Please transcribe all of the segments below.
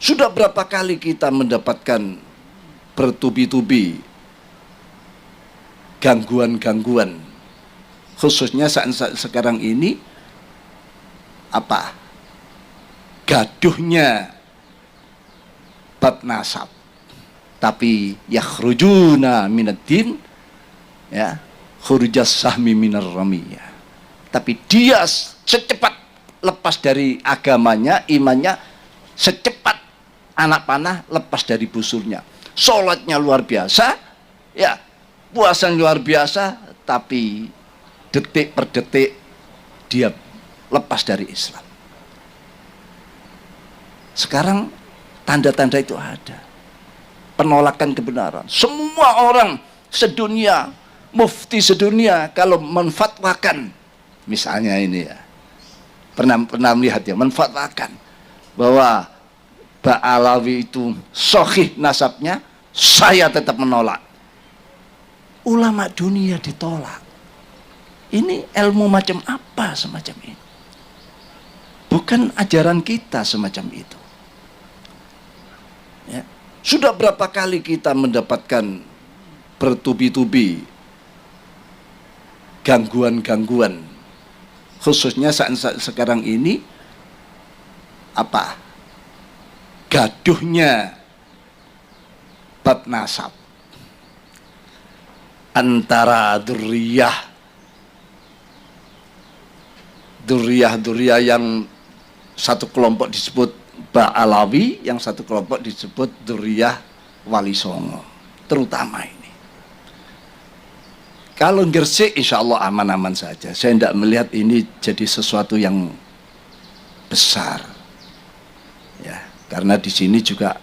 Sudah berapa kali kita mendapatkan bertubi-tubi gangguan-gangguan, khususnya saat sekarang ini gaduhnya bab nasab, tapi yakhrujuna minaddin ya khurujas sahmi minar ramiyah, tapi dia secepat lepas dari agamanya, imannya, secepat anak panah lepas dari busurnya. Sholatnya luar biasa, ya, puasanya luar biasa, tapi detik per detik dia lepas dari Islam. Sekarang tanda-tanda itu ada. Penolakan kebenaran. Semua orang sedunia, mufti sedunia kalau menfatwakan, misalnya ini ya, pernah melihat ya, menfatwakan bahwa Ba'alawi itu sahih nasabnya, saya tetap menolak. Ulama dunia ditolak. Ini ilmu macam apa semacam ini? Bukan ajaran kita semacam itu. Ya. Sudah berapa kali kita mendapatkan bertubi-tubi gangguan-gangguan, khususnya saat sekarang ini gaduhnya bab nasab antara duriyah yang satu kelompok disebut Ba'alawi, yang satu kelompok disebut duriyah Wali Songo, terutama ini. Kalau Gresik insya Allah aman-aman saja. Saya tidak melihat ini jadi sesuatu yang besar, ya, karena di sini juga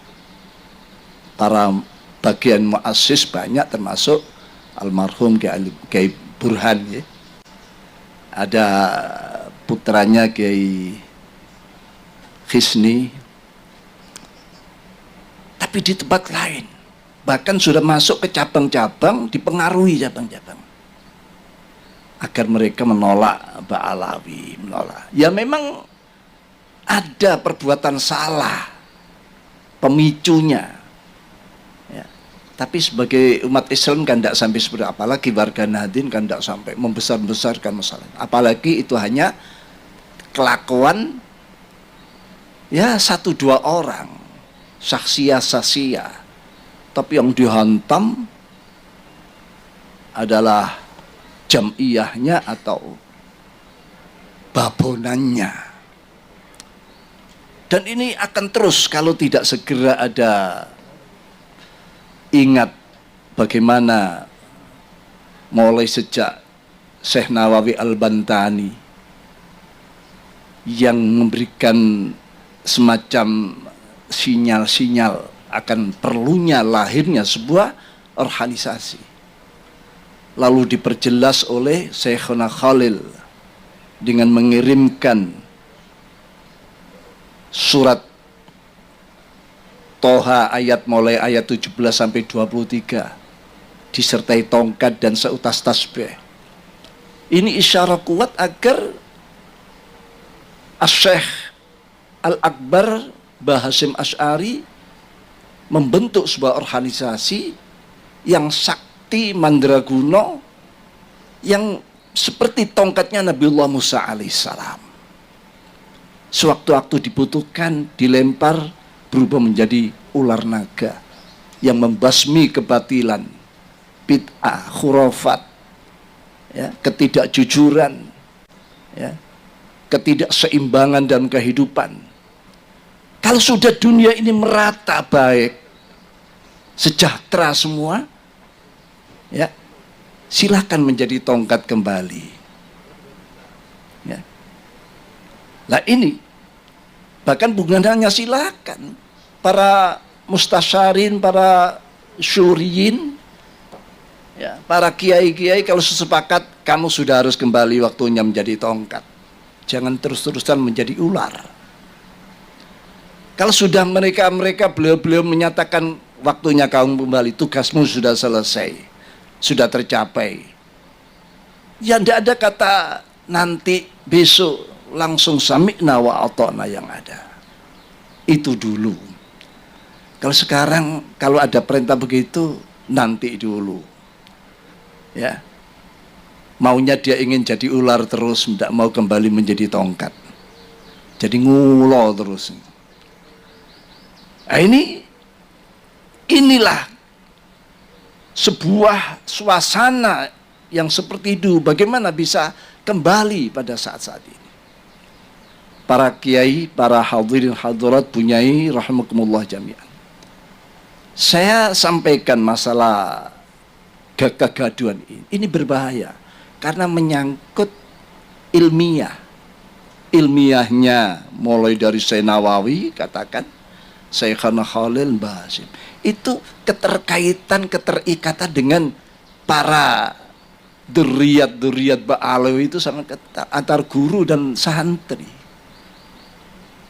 para bagian muassis banyak, termasuk almarhum Kiai Burhan, ya. Ada putranya Kiai Khisni, tapi di tempat lain bahkan sudah masuk ke cabang-cabang, dipengaruhi cabang-cabang agar mereka menolak Ba'alawi, menolak. Ya memang ada perbuatan salah pemicunya, ya. Tapi sebagai umat Islam kan tidak sampai seperti, apalagi warga Nahdien kan tidak sampai membesar-besarkan masalah. Apalagi itu hanya kelakuan ya 1-2 orang, saksia, tapi yang dihantam adalah jamiyahnya atau babonannya. Dan ini akan terus kalau tidak segera ada, ingat bagaimana mulai sejak Syekh Nawawi Al-Bantani yang memberikan semacam sinyal-sinyal akan perlunya lahirnya sebuah organisasi. Lalu diperjelas oleh Syekhuna Khalil dengan mengirimkan surat Toha mulai ayat 17 sampai 23 disertai tongkat dan seutas tasbih. Ini isyarat kuat agar Asy-Syaikh Al-Akbar Mbah Hasyim Asy'ari membentuk sebuah organisasi yang sakti mandraguna, yang seperti tongkatnya Nabiullah Musa alaihissalam. Sewaktu-waktu dibutuhkan dilempar berubah menjadi ular naga yang membasmi kebatilan, bid'ah, khurafat, ya, ketidakjujuran, ya, ketidakseimbangan dalam kehidupan. Kalau sudah dunia ini merata baik, sejahtera semua, ya, silahkan menjadi tongkat kembali. Ya. Nah ini, bahkan bukan hanya silakan, para mustasyarin, para syuriyin, ya, para kiai-kiai kalau sesepakat kamu sudah harus kembali waktunya menjadi tongkat. Jangan terus-terusan menjadi ular. Kalau sudah mereka beliau menyatakan waktunya kamu kembali, tugasmu sudah selesai, sudah tercapai. Ya tidak ada kata nanti, besok, langsung sami'na wa ata'na yang ada. Itu dulu. Kalau sekarang kalau ada perintah begitu nanti dulu. Ya. Maunya dia ingin jadi ular terus, tidak mau kembali menjadi tongkat. Jadi ngulo terus. Nah, inilah sebuah suasana yang seperti itu. Bagaimana bisa kembali pada saat-saat ini? Para kiai, para hadirin hadirat punyai rahimakumullah jami'an. Saya sampaikan masalah kegaduhan ini. Ini berbahaya karena menyangkut ilmiah. Ilmiahnya mulai dari Syekh Nawawi katakan, Syekhana Khalil Mbah Hasyim. Itu keterikatan dengan para duriyat Ba'alawi itu sangat ketat antar guru dan santri.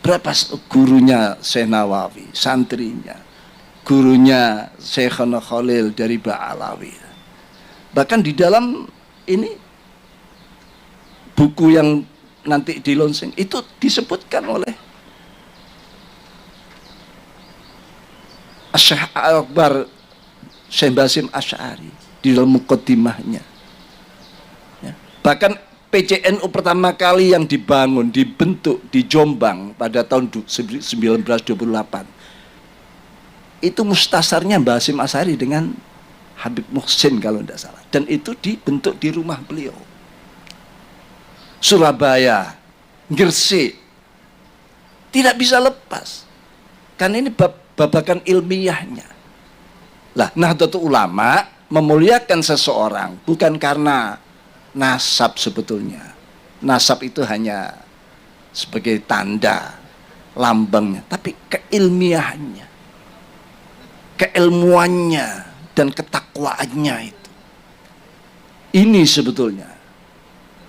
Berapa gurunya Syekh Nawawi, santrinya, gurunya Syekhana Khalil dari Ba'alawi. Bahkan di dalam ini buku yang nanti di launching itu disebutkan oleh Syekh Akbar Syekh Basim Asy'ari di dalam muqaddimahnya. Ya. Bahkan PCNU pertama kali yang dibentuk di Jombang pada tahun 1928 itu mustasarnya Basim Asy'ari dengan Habib Muhsin kalau tidak salah, dan itu dibentuk di rumah beliau. Surabaya, Gresik, tidak bisa lepas karena ini babakan ilmiahnya. Lah, Nahdlatul Ulama memuliakan seseorang bukan karena nasab sebetulnya. Nasab itu hanya sebagai tanda lambangnya, tapi keilmiahannya, keilmuannya dan ketakwaannya itu. Ini sebetulnya.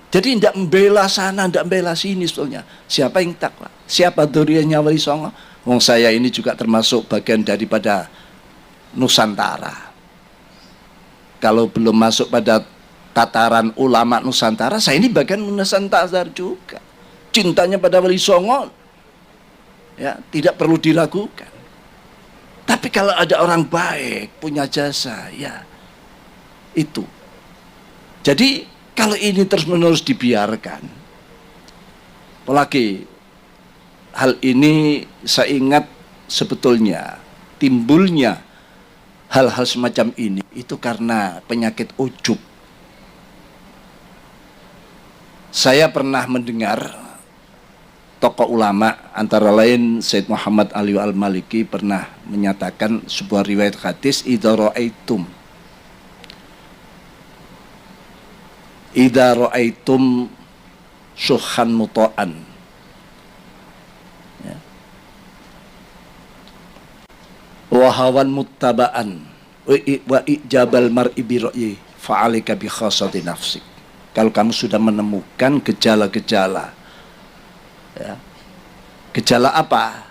Jadi tidak membela sana, tidak membela sini sebetulnya. Siapa yang takwa? Siapa duriannya Wali Songo? Wong saya ini juga termasuk bagian daripada Nusantara. Kalau belum masuk pada tataran ulama Nusantara, saya ini bagian Nusantara juga. Cintanya pada Wali Songo ya tidak perlu diragukan. Tapi kalau ada orang baik punya jasa, ya itu. Jadi kalau ini terus-menerus dibiarkan, apalagi hal ini saya ingat sebetulnya timbulnya hal-hal semacam ini itu karena penyakit ujub. Saya pernah mendengar tokoh ulama antara lain Sayyid Muhammad Ali Al-Maliki pernah menyatakan sebuah riwayat hadis, idza ra'aitum syuhan muta'an, ya, wa hawan muttaba'an wa ijabal mar'i bi ra'yi fa'alika bi khassati nafsik. Kalau kamu sudah menemukan gejala-gejala, ya, gejala apa?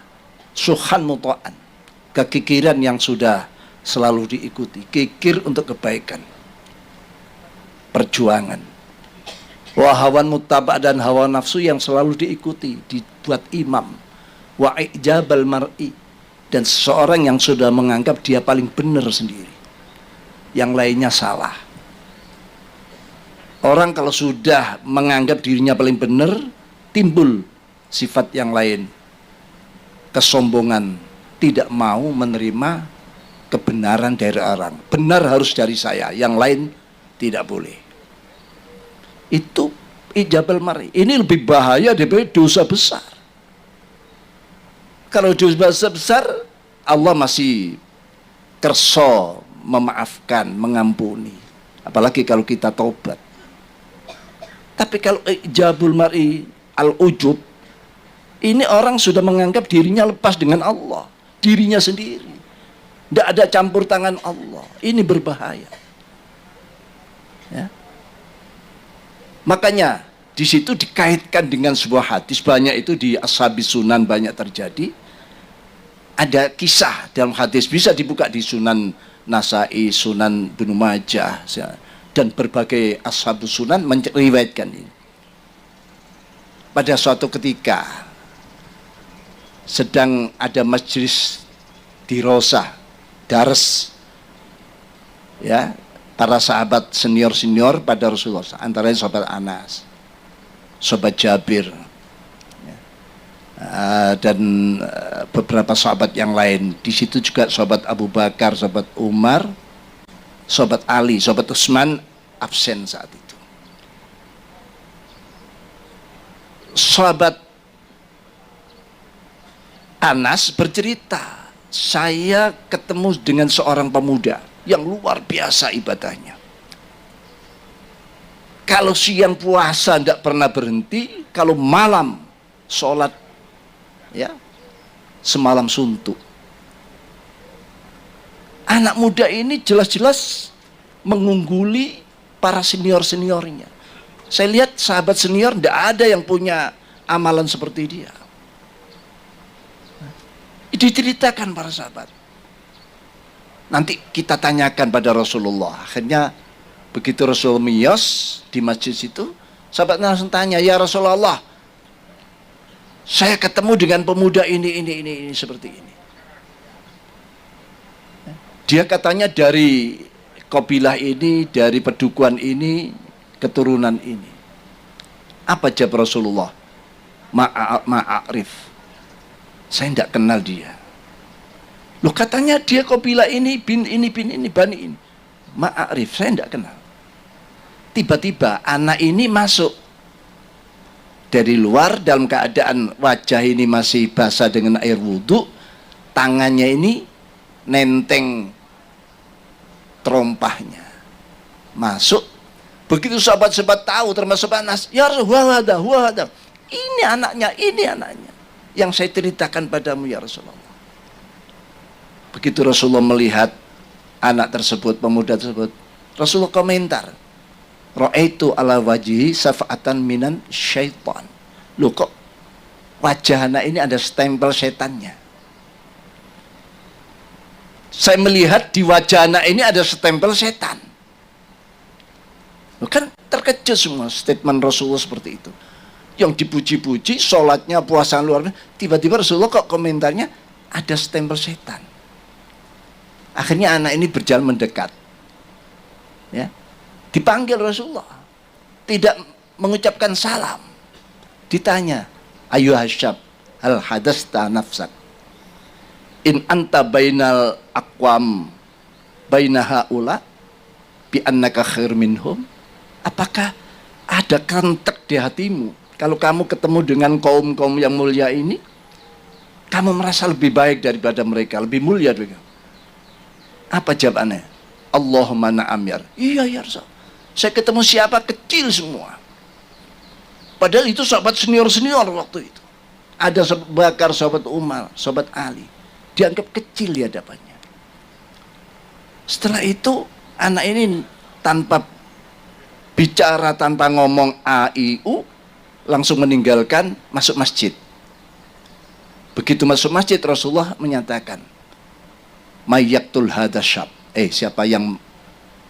Syuhan muta'an, kekikiran yang sudah selalu diikuti, kikir untuk kebaikan, perjuangan, wahawan muttaba' dan hawa nafsu yang selalu diikuti, dibuat imam, wa ijabal mar'i, dan seseorang yang sudah menganggap dia paling benar sendiri, yang lainnya salah. Orang kalau sudah menganggap dirinya paling benar, timbul sifat yang lain, kesombongan, tidak mau menerima kebenaran dari orang. Benar harus dari saya, yang lain tidak boleh. Itu ijabal mar'i. Ini lebih bahaya daripada dosa besar. Kalau dosa besar, Allah masih kerso memaafkan, mengampuni. Apalagi kalau kita taubat. Tapi kalau ijabul mar'i al-ujub, ini orang sudah menganggap dirinya lepas dengan Allah, dirinya sendiri. Tidak ada campur tangan Allah. Ini berbahaya. Ya. Makanya di situ dikaitkan dengan sebuah hadis, banyak itu di Ashabis Sunan banyak terjadi. Ada kisah dalam hadis, bisa dibuka di Sunan Nasa'i, Sunan Ibnu Majah, dan berbagai Ashabus Sunan meriwayatkan ini. Pada suatu ketika sedang ada majelis dirosah, dares, ya, para sahabat senior pada Rasulullah, antaranya sahabat Anas, sahabat Jabir, ya, dan beberapa sahabat yang lain. Di situ juga sahabat Abu Bakar, sahabat Umar, sahabat Ali, sahabat Utsman absen saat itu. Sahabat Anas bercerita, saya ketemu dengan seorang pemuda yang luar biasa ibadahnya. Kalau siang puasa tidak pernah berhenti, kalau malam sholat, ya, semalam suntuk. Anak muda ini jelas-jelas mengungguli para senior-seniornya. Saya lihat sahabat senior tidak ada yang punya amalan seperti dia. Diceritakan para sahabat. Nanti kita tanyakan pada Rasulullah. Akhirnya begitu Rasul miyos di masjid situ, sahabat langsung tanya, ya Rasulullah, saya ketemu dengan pemuda ini seperti ini. Dia katanya dari kabilah ini, dari pedukuhan ini, keturunan ini. Apa jawab Rasulullah? Ma'arif. Saya tidak kenal dia. Loh, katanya dia kabilah ini, bin ini, bani ini. Ma'arif, saya tidak kenal. Tiba-tiba anak ini masuk dari luar dalam keadaan wajah ini masih basah dengan air wudhu, tangannya ini nenteng terompahnya. Masuk, begitu sahabat-sahabat tahu, termasuk Anas, ya Rasulullah, ini anaknya yang saya ceritakan padamu ya Rasulullah. Begitu Rasulullah melihat anak tersebut, pemuda tersebut, Rasulullah komentar, ra'aitu ala wajhi safa'atan minan syaitan. Loh, kok wajah anak ini ada stempel setannya? Saya melihat di wajah anak ini ada stempel setan. Loh, kan terkejut semua statement Rasulullah seperti itu. Yang dipuji-puji, sholatnya, puasa luar biasa, tiba-tiba Rasulullah kok komentarnya ada stempel setan. Akhirnya anak ini berjalan mendekat, ya, dipanggil Rasulullah, tidak mengucapkan salam, ditanya, ayu hasyab, hal hadasta nafsak, in anta bainal aqwam baina haula bi annaka khair minhum. Apakah ada kentek di hatimu kalau kamu ketemu dengan kaum-kaum yang mulia ini, kamu merasa lebih baik daripada mereka, lebih mulia dari mereka? Apa jawabannya? Allahumma na'am ya. Iya ya Rasul. Saya ketemu siapa kecil semua. Padahal itu sahabat senior waktu itu. Ada sahabat Bakar, sahabat Umar, sahabat Ali. Dianggap kecil di hadapannya. Setelah itu anak ini tanpa bicara, tanpa ngomong a, i, u, langsung meninggalkan, masuk masjid. Begitu masuk masjid, Rasulullah menyatakan, mayyaktul hadasyab, siapa yang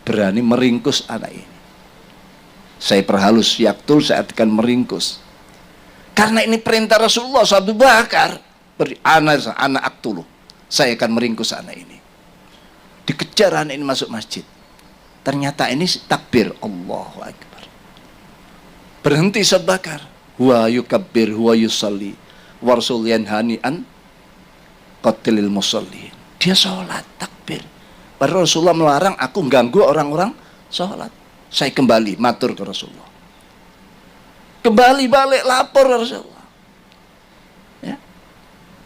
berani meringkus anak ini? Saya perhalus, yaktul, saya akan meringkus. Karena ini perintah Rasulullah, Abu Bakar, anak aktulu, saya akan meringkus anak ini. Dikejar anak ini masuk masjid. Ternyata ini takbir, Allahu Akbar. Berhenti Abu Bakar, huwa yukabbir, huwa yusalli, wa rasul yanhani an qatilil musallin. Dia sholat, takbir. Padahal Rasulullah melarang aku mengganggu orang-orang sholat. Saya kembali matur ke Rasulullah. Kembali balik lapor ke Rasulullah.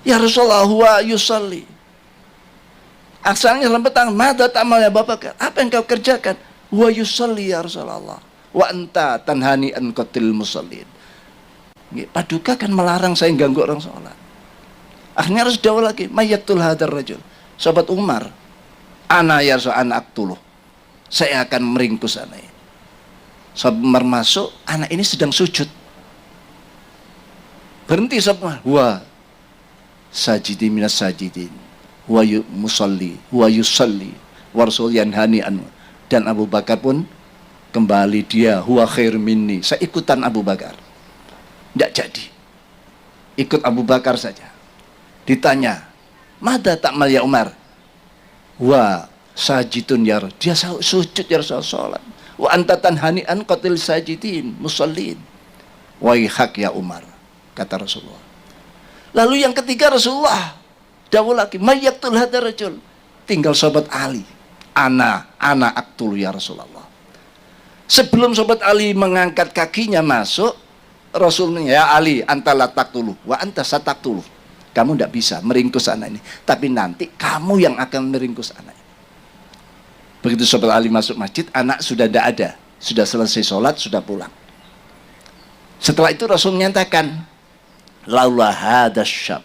Ya Rasulullah, huwa yusalli. Asalnya dalam petang, mada ta'amal ya Bapak, apa yang kau kerjakan? Huwa yusalli ya Rasulullah. Wa anta tanhani an qatil musallin. Paduka kan melarang saya ganggu orang sholat. Akhirnya harus jawab lagi, mayyatul hadar rajul. Sahabat Umar, ana ya anak tuluh, saya akan meringkus anak ini. Sahabat Umar masuk, anak ini sedang sujud. Berhenti sahabat Umar, huwa sajidi minas sajidin, huwa musalli, huwa yusalli, wa rasul yanhani anhu. Dan Abu Bakar pun kembali, dia huwa khair minni, saya ikutan Abu Bakar. Tidak jadi, ikut Abu Bakar saja. Ditanya, Mada ta'mal ya Umar? Wa sajidun ya Rasul. Dia sujud ya Rasul, salat. Wa anta tanhani'an qatil sajidin musallin. Waihak ya Umar, kata Rasulullah. Lalu yang ketiga Rasulullah dawuh lagi, mayyaktul hadar rajul. Tinggal sahabat Ali. Ana aktulu ya Rasulullah. Sebelum sahabat Ali mengangkat kakinya masuk, Rasulnya, ya Ali, anta la taqtulu wa anta sataqtulu. Kamu tidak bisa meringkus anak ini, tapi nanti kamu yang akan meringkus anak ini. Begitu sahabat Ali masuk masjid, anak sudah tidak ada, sudah selesai sholat, sudah pulang. Setelah itu Rasul menyatakan, laula hadas syab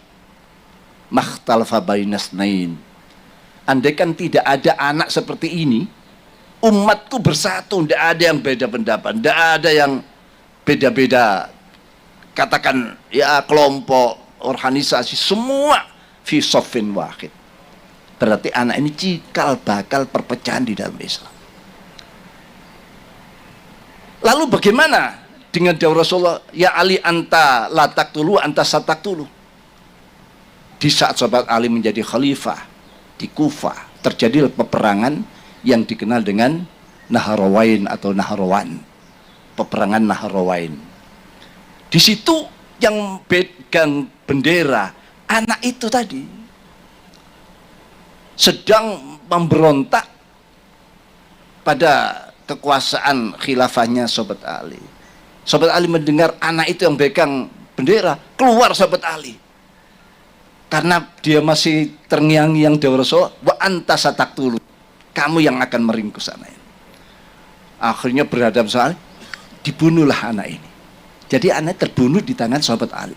makhtalafa bainasnain. Andai kan tidak ada anak seperti ini, umatku bersatu, tidak ada yang beda pendapat, tidak ada yang beda-beda, katakan ya kelompok, organisasi, semua fi soffin wahid. Berarti anak ini cikal bakal perpecahan di dalam Islam. Lalu bagaimana dengan dawuh Rasulullah, ya Ali anta la taqtulu anta sataqtulu? Di saat sahabat Ali menjadi khalifah di Kufah, terjadi peperangan yang dikenal dengan Nahrawain atau Nahrawan. Peperangan Nahrawain. Di situ yang pegang bendera anak itu tadi sedang memberontak pada kekuasaan khilafahnya sahabat Ali. Sahabat Ali mendengar anak itu yang pegang bendera, keluar sahabat Ali. Karena dia masih terngiang-ngiang dawuh Rasul, wa anta sataqtulu. Kamu yang akan meringkus anak ini. Akhirnya berhadapan soal, dibunuhlah anak ini. Jadi anak terbunuh di tangan sahabat Ali.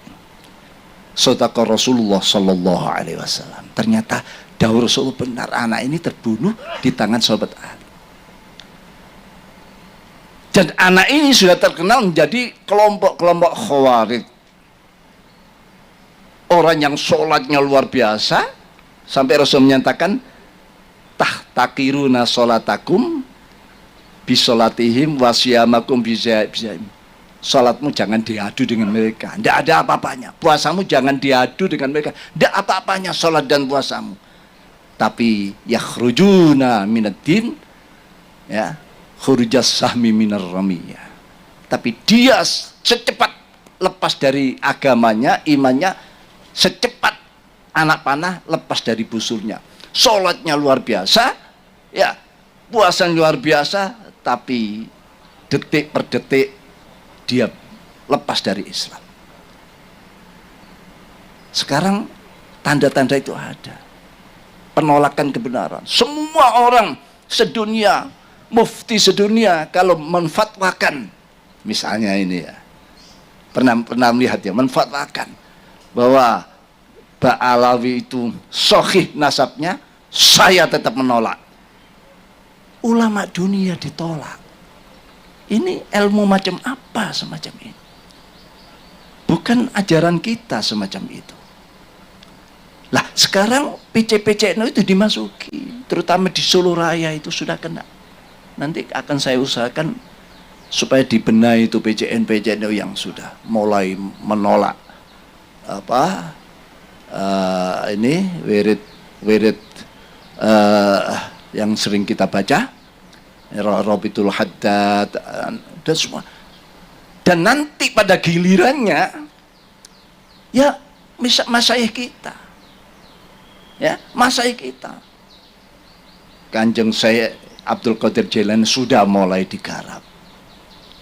Shadaqa Rasulullah sallallahu alaihi wasallam. Ternyata dawuh Rasul benar, anak ini terbunuh di tangan sahabat Ali. Dan anak ini sudah terkenal menjadi kelompok-kelompok Khawarij. Orang yang sholatnya luar biasa, sampai Rasul menyatakan, tahtakiruna sholatakum bisolatihim wasyamakum bisya'im. Sholatmu jangan diadu dengan mereka, tidak ada apa-apanya. Puasamu jangan diadu dengan mereka, tidak apa-apanya sholat dan puasamu. Tapi yakhrujuna minaddin, ya, khurujas sahmi minar ramiyah. Tapi dia secepat lepas dari agamanya, imannya, secepat anak panah lepas dari busurnya. Sholatnya luar biasa, ya, puasa luar biasa, tapi detik per detik dia lepas dari Islam. Sekarang tanda-tanda itu ada. Penolakan kebenaran. Semua orang sedunia, mufti sedunia, kalau menfatwakan, misalnya ini ya, pernah melihat ya, menfatwakan bahwa Ba'alawi itu sahih nasabnya, saya tetap menolak. Ulama dunia ditolak. Ini ilmu macam apa semacam ini? Bukan ajaran kita semacam itu. Lah sekarang PC-PC itu dimasuki, terutama di Solo Raya itu sudah kena. Nanti akan saya usahakan supaya dibenahi itu PCN yang sudah mulai menolak ini wirid yang sering kita baca, Rabitul Haddad dan semua. Dan nanti pada gilirannya ya masyayikh kita, ya masyayikh kita, Kanjeng Syekh Abdul Qadir Jailani sudah mulai digarap.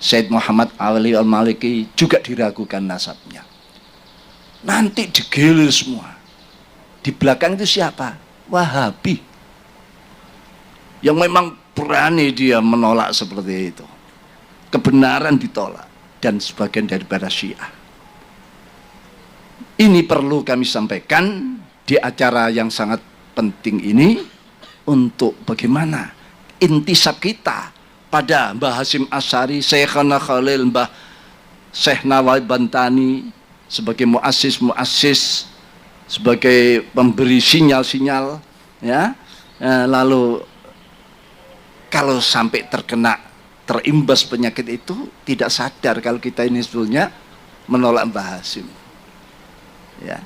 Syed Muhammad Ali Al-Maliki juga diragukan nasabnya. Nanti digilir semua. Di belakang itu siapa? Wahabi. Yang memang berani dia menolak seperti itu. Kebenaran ditolak. Dan sebagian daripada Syiah. Ini perlu kami sampaikan di acara yang sangat penting ini, untuk bagaimana intisab kita pada Mbah Hasyim Asy'ari, Syekhana Khalil, Mbah Syekh Nawawi Bantani, sebagai muassis, sebagai pemberi sinyal-sinyal, ya. Lalu kalau sampai terimbas penyakit itu, tidak sadar kalau kita ini sebetulnya menolak Mbah Hasyim, ya.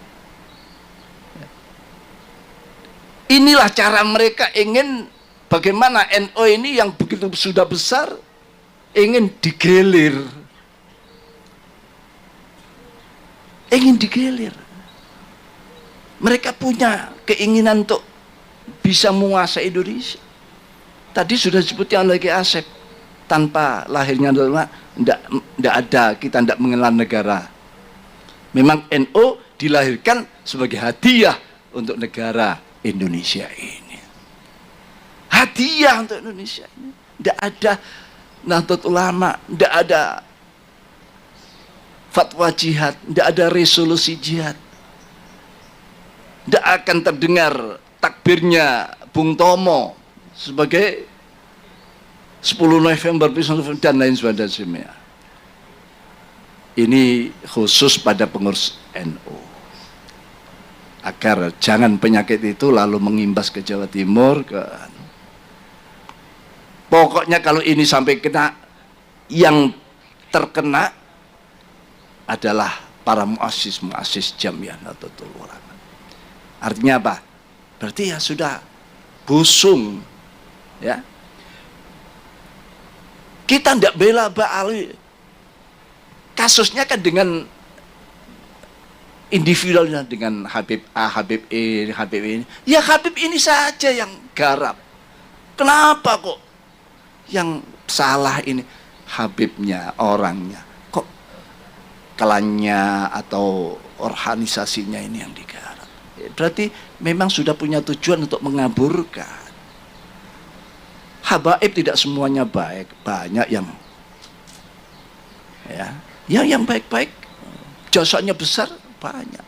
Inilah cara mereka ingin bagaimana NU ini yang begitu sudah besar ingin digelir. Ingin digelir. Mereka punya keinginan untuk bisa menguasai Indonesia. Tadi sudah disebutnya oleh Ki Asep, tanpa lahirnya tidak ada, kita tidak mengenal negara. Memang NU dilahirkan sebagai hadiah untuk negara Indonesia ini. Hadiah untuk Indonesia ini. Tidak ada Nahdlatul Ulama, tidak ada fatwa jihad, tidak ada resolusi jihad. Tidak akan terdengar takbirnya Bung Tomo sebagai 10 November dan lain sebagainya. Ini khusus pada pengurus NU. Agar jangan penyakit itu lalu mengimbas ke Jawa Timur. Pokoknya kalau ini sampai kena, yang terkena adalah para muassis Jamiah Nahdlatul Ulama. Artinya apa? Berarti ya sudah busung, ya. Kita tidak bela Ba'ali. Kasusnya kan dengan individualnya, dengan Habib A, Habib E, Habib ini. Ya Habib ini saja yang garap. Kenapa kok yang salah ini Habibnya, orangnya? Kok klannya atau organisasinya ini yang digarap? Berarti memang sudah punya tujuan untuk mengaburkan. Habaib tidak semuanya baik, banyak yang yang baik-baik, jasanya besar banyak.